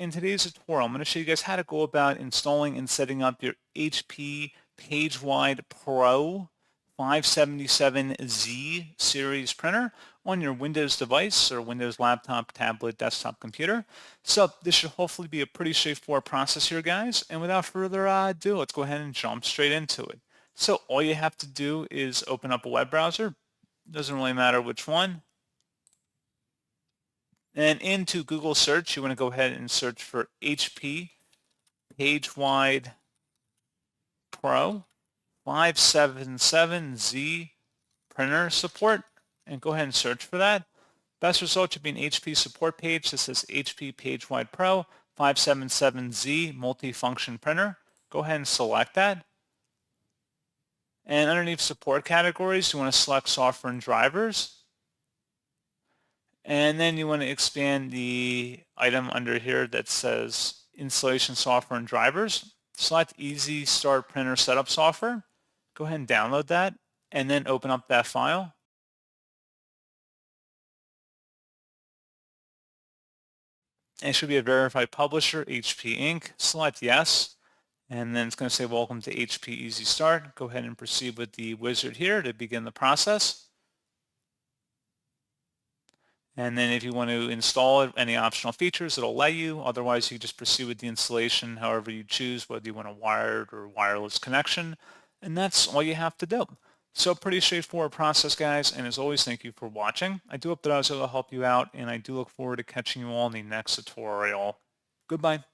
in today's tutorial, I'm going to show you guys how to go about installing and setting up your HP PageWide Pro 577Z series printer on your Windows device or Windows laptop, tablet, desktop computer. So this should hopefully be a pretty straightforward process here, guys. And without further ado, let's go ahead and jump straight into it. So all you have to do is open up a web browser. Doesn't really matter which one. And into Google search, you want to go ahead and search for HP PageWide Pro 577Z printer support, and go ahead and search for that. Best result should be an HP support page that says HP PageWide Pro 577Z multifunction printer. Go ahead and select that. And underneath support categories, you want to select software and drivers. And then you want to expand the item under here that says installation software and drivers. Select Easy Start Printer Setup Software. Go ahead and download that and then open up that file. And it should be a verified publisher, HP Inc. Select Yes. And then it's going to say Welcome to HP Easy Start. Go ahead and proceed with the wizard here to begin the process. And then if you want to install any optional features, it'll let you. Otherwise, you just proceed with the installation however you choose, whether you want a wired or wireless connection. And that's all you have to do. So pretty straightforward process, guys. And as always, thank you for watching. I do hope that I was able to help you out, and I do look forward to catching you all in the next tutorial. Goodbye.